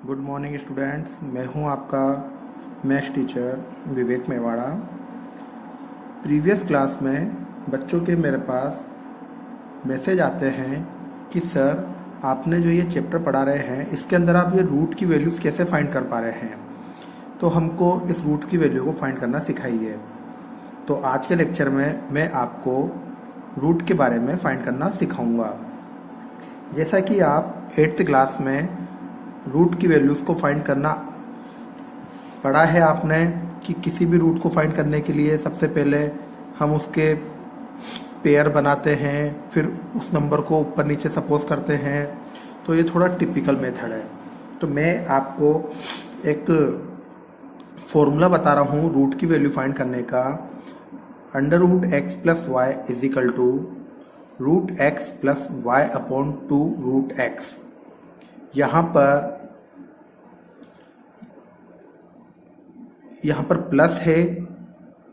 Good morning students, मैं हूं आपका मैथ्स टीचर विवेक मेवाड़ा। प्रीवियस क्लास में बच्चों के मेरे पास मैसेज आते हैं कि सर आपने जो ये चैप्टर पढ़ा रहे हैं इसके अंदर आप ये रूट की वैल्यूज़ कैसे फाइंड कर पा रहे हैं, तो हमको इस रूट की वैल्यू को फाइंड करना सिखाइए। तो आज के लेक्चर में मैं आपको रूट के बारे में फाइंड करना सिखाऊंगा। जैसा कि आप 8th क्लास में रूट की वैल्यूज़ को फाइंड करना पढ़ा है आपने कि किसी भी रूट को फाइंड करने के लिए सबसे पहले हम उसके पेयर बनाते हैं, फिर उस नंबर को ऊपर नीचे सपोज करते हैं। तो ये थोड़ा टिपिकल मेथड है। तो मैं आपको एक फॉर्मूला बता रहा हूँ रूट की वैल्यू फाइंड करने का। Under root x plus y is equal to root x plus y upon 2 root x. यहाँ पर प्लस है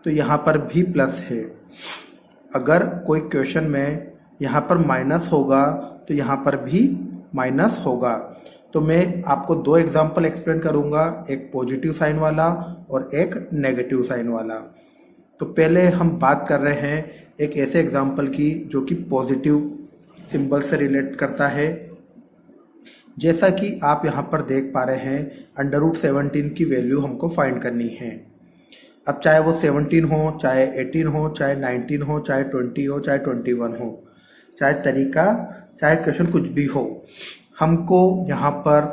तो यहाँ पर भी प्लस है। अगर कोई क्वेश्चन में यहाँ पर माइनस होगा तो यहाँ पर भी माइनस होगा। तो मैं आपको दो एग्जाम्पल एक्सप्लेन करूँगा, एक पॉजिटिव साइन वाला और एक नेगेटिव साइन वाला। तो पहले हम बात कर रहे हैं एक ऐसे एग्जाम्पल की जो कि पॉजिटिव सिंबल से रिलेट करता है। जैसा कि आप यहाँ पर देख पा रहे हैं, अंडर रूट 17 की वैल्यू हमको फाइंड करनी है। अब चाहे वो 17 हो, चाहे 18 हो, चाहे 19 हो, चाहे 20 हो, चाहे 21 हो, चाहे तरीका, चाहे क्वेश्चन कुछ भी हो, हमको यहाँ पर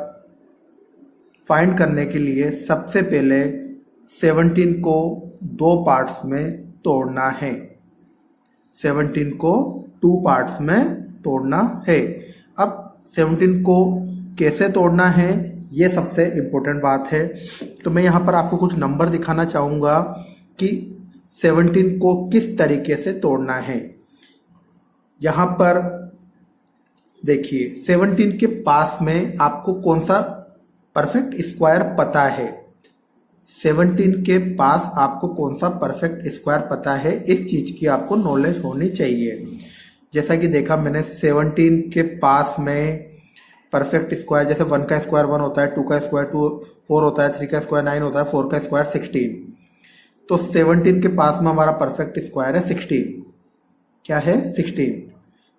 फाइंड करने के लिए सबसे पहले 17 को दो पार्ट्स में तोड़ना है। 17 को 2 पार्ट्स में तोड़ना है। अब 17 को कैसे तोड़ना है ये सबसे इम्पोर्टेंट बात है। तो मैं यहाँ पर आपको कुछ नंबर दिखाना चाहूँगा कि 17 को किस तरीके से तोड़ना है। यहाँ पर देखिए 17 के पास में आपको कौन सा परफेक्ट स्क्वायर पता है। 17 के पास आपको कौन सा परफेक्ट स्क्वायर पता है, इस चीज़ की आपको नॉलेज होनी चाहिए। जैसा कि देखा मैंने 17 के पास में परफेक्ट स्क्वायर, जैसे 1 का स्क्वायर 1 होता है, 2 का स्क्वायर 2 4 होता है, 3 का स्क्वायर 9 होता है, 4 का स्क्वायर 16। तो 17 के पास में हमारा परफेक्ट स्क्वायर है 16। क्या है? 16।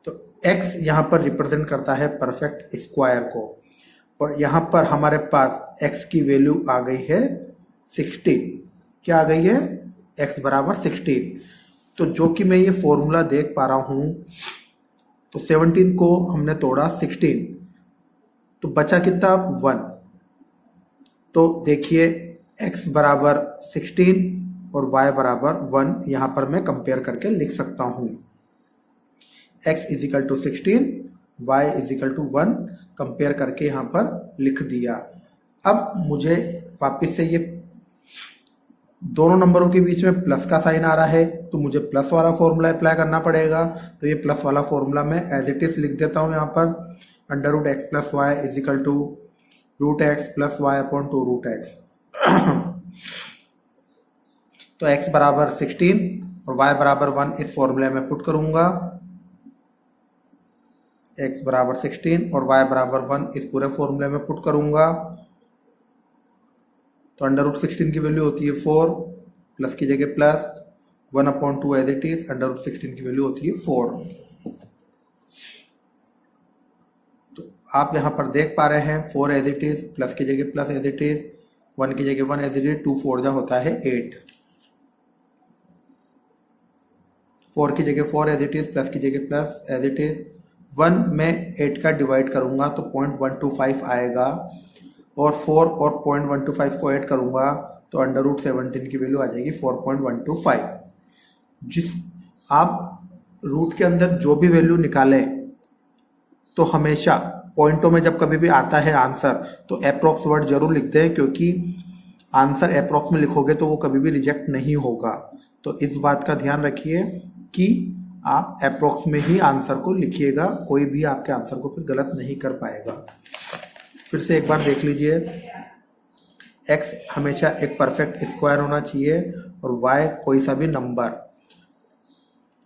तो x यहाँ पर रिप्रेजेंट करता है परफेक्ट स्क्वायर को, और यहाँ पर हमारे पास x की वैल्यू आ गई है 16। क्या आ गई है? x बराबर 16। तो जो कि मैं ये फॉर्मूला देख पा रहा हूँ, तो 17 को हमने तोड़ा 16, तो बचा कितना? 1। तो देखिए x बराबर 16 और y बराबर 1 यहाँ पर मैं कंपेयर करके लिख सकता हूँ। x is equal to 16, y is equal to 1 compare करके यहाँ पर लिख दिया। अब मुझे वापस से ये दोनों नंबरों के बीच में प्लस का साइन आ रहा है, तो मुझे प्लस वाला फॉर्मूला अप्लाई करना पड़ेगा। तो ये प्लस वाला फॉर्मूला मैं एज इट इज लिख देता हूँ यहाँ पर। Under root x plus y is equal to root x plus y upon 2 root x. तो x बराबर 16 और y बराबर 1 इस फॉर्मूले में पुट करूंगा। x बराबर 16 और y बराबर 1 इस पूरे फॉर्मूले में पुट करूंगा। तो अंडर रूट 16 की वैल्यू होती है 4, प्लस की जगह plus, 1 upon 2 as it is, under root 16 की वैल्यू होती है 4। तो आप यहाँ पर देख पा रहे हैं 4 एज इट इज, प्लस की जगह प्लस एज इट इज, 1 की जगह 1 एज इट इज, 2 4 जा होता है 8, 4 की जगह 4 एज इट इज, प्लस की जगह प्लस एज इट इज। 1 में 8 का डिवाइड करूंगा तो 0.125 आएगा, और 4 और 0.125 को ऐड करूंगा तो अंडर रूट 17 की वैल्यू आ जाएगी 4.125। जिस आप रूट के अंदर जो भी वैल्यू निकालें तो हमेशा पॉइंटों में जब कभी भी आता है आंसर तो अप्रोक्स वर्ड जरूर लिखते हैं, क्योंकि आंसर अप्रोक्स में लिखोगे तो वो कभी भी रिजेक्ट नहीं होगा। तो इस बात का ध्यान रखिए कि आप अप्रोक्स में ही आंसर को लिखिएगा, कोई भी आपके आंसर को फिर गलत नहीं कर पाएगा। फिर से एक बार देख लीजिए, x हमेशा एक परफेक्ट स्क्वायर होना चाहिए और y कोई सा भी नंबर।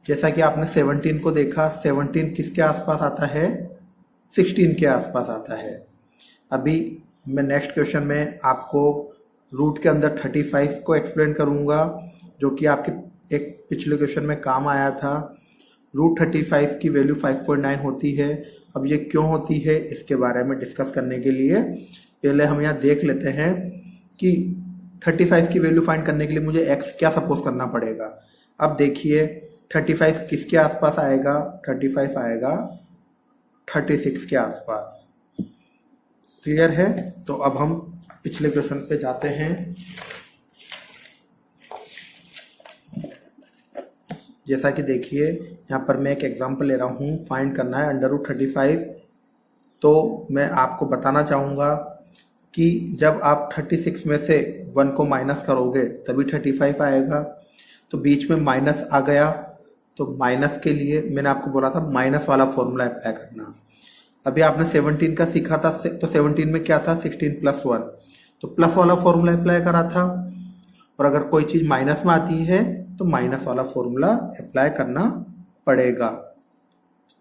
जैसा कि आपने 17 को देखा, 17 किसके आसपास आता है? 16 के आसपास आता है। अभी मैं नेक्स्ट क्वेश्चन में आपको रूट के अंदर 35 को एक्सप्लेन करूँगा, जो कि आपके एक पिछले क्वेश्चन में काम आया था। रूट 35 की वैल्यू 5.9 होती है। अब ये क्यों होती है, इसके बारे में डिस्कस करने के लिए पहले हम यहाँ देख लेते हैं कि 35 की वैल्यू फाइंड करने के लिए मुझे x क्या सपोज करना पड़ेगा। अब देखिए 35 किसके आसपास आएगा, 35 आएगा 36 के आसपास। क्लियर है? तो अब हम पिछले क्वेश्चन पे जाते हैं। जैसा कि देखिए यहाँ पर मैं एक एग्जांपल ले रहा हूँ, फाइंड करना है अंडर रूट 35। तो मैं आपको बताना चाहूँगा कि जब आप 36 में से 1 को माइनस करोगे तभी 35 आएगा। तो बीच में माइनस आ गया, तो माइनस के लिए मैंने आपको बोला था माइनस वाला फॉर्मूला अप्लाई करना। अभी आपने 17 का सीखा था, तो 17 में क्या था, 16 + 1, तो प्लस वाला फॉर्मूला अप्लाई करा था। और अगर कोई चीज़ माइनस में आती है तो माइनस वाला फॉर्मूला अप्लाई करना पड़ेगा।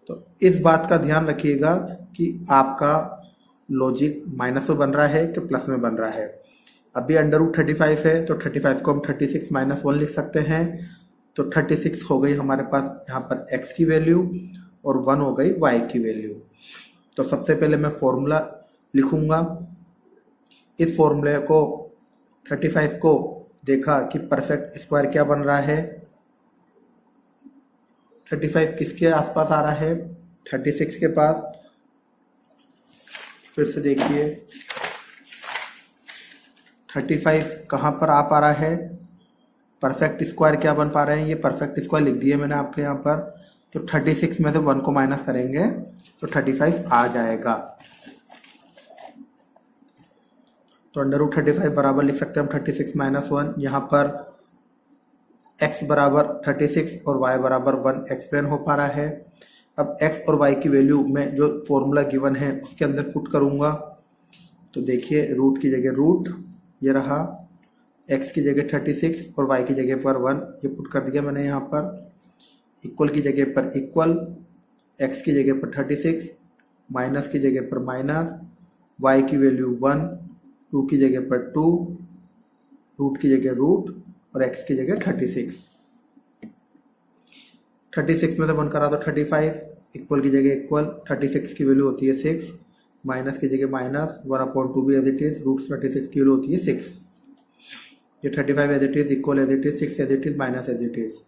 तो इस बात का ध्यान रखिएगा कि आपका लॉजिक माइनस में बन रहा है कि प्लस में बन रहा है। अभी अंडर रूट 35 है तो 35 को हम 36 - 1 लिख सकते हैं। तो 36 हो गई हमारे पास यहाँ पर x की वैल्यू और 1 हो गई y की वैल्यू। तो सबसे पहले मैं फॉर्मूला लिखूंगा। इस फॉर्मूले को 35 को देखा कि परफेक्ट स्क्वायर क्या बन रहा है, 35 किसके आसपास आ रहा है, 36 के पास। फिर से देखिए 35 कहाँ पर आ पा रहा है, परफेक्ट स्क्वायर क्या बन पा रहे हैं, ये परफेक्ट स्क्वायर लिख दिए मैंने आपके यहाँ पर। तो 36 में से 1 को माइनस करेंगे तो 35 आ जाएगा। तो अंडर रूट 35 बराबर लिख सकते हैं हम 36 - 1। यहाँ पर x बराबर 36 और y बराबर 1 एक्सप्लेन हो पा रहा है। अब x और y की वैल्यू में जो फॉर्मूला गिवन है उसके अंदर पुट करूँगा। तो देखिए रूट की जगह रूट, ये रहा, x की जगह 36 और y की जगह पर 1, ये पुट कर दिया मैंने यहाँ पर। इक्वल की जगह पर इक्वल, x की जगह पर 36, माइनस की जगह पर माइनस, y की वैल्यू 1, 2 की जगह पर 2, रूट की जगह रूट और x की जगह 36। 36 में से 1 करा तो 35, इक्वल की जगह इक्वल, 36 की वैल्यू होती है 6, माइनस की जगह माइनस, 1/2 भी एज इट इज, रूट 36 की वैल्यू होती है 6। ये 35 as it is, equal as it is, 6 as it is, minus as it is,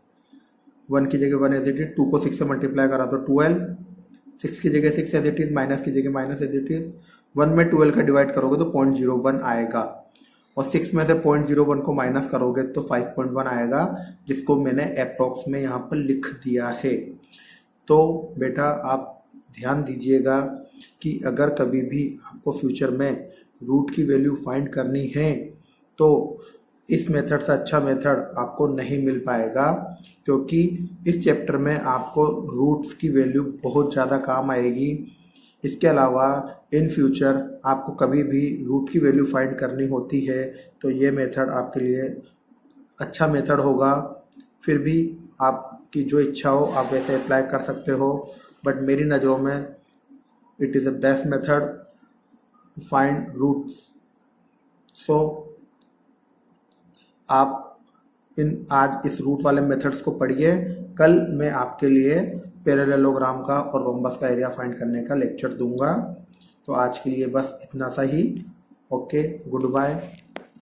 1 की जगह 1 एज इट इज, 2 को 6 से मल्टीप्लाई करा तो 12, 6 की जगह 6 एज इट इज, माइनस की जगह माइनस एज इट इज, 1 में 12 का डिवाइड करोगे तो 0.01 आएगा, और 6 में से 0.01 को माइनस करोगे तो 5.1 आएगा, जिसको मैंने अप्रॉक्स में यहाँ पर लिख दिया है। तो बेटा आप ध्यान दीजिएगा कि अगर कभी भी आपको फ्यूचर में रूट की वैल्यू फाइंड करनी है तो इस मेथड से अच्छा मेथड आपको नहीं मिल पाएगा, क्योंकि इस चैप्टर में आपको रूट्स की वैल्यू बहुत ज़्यादा काम आएगी। इसके अलावा इन फ्यूचर आपको कभी भी रूट की वैल्यू फाइंड करनी होती है तो ये मेथड आपके लिए अच्छा मेथड होगा। फिर भी आपकी जो इच्छा हो आप वैसे अप्लाई कर सकते हो, बट मेरी नज़रों में it is the best method to find roots. So आप आज इस रूट वाले मेथड्स को पढ़िए। कल मैं आपके लिए पैरेललोग्राम का और रोम्बस का एरिया फाइंड करने का लेक्चर दूंगा। तो आज के लिए बस इतना सा ही। Okay, good bye.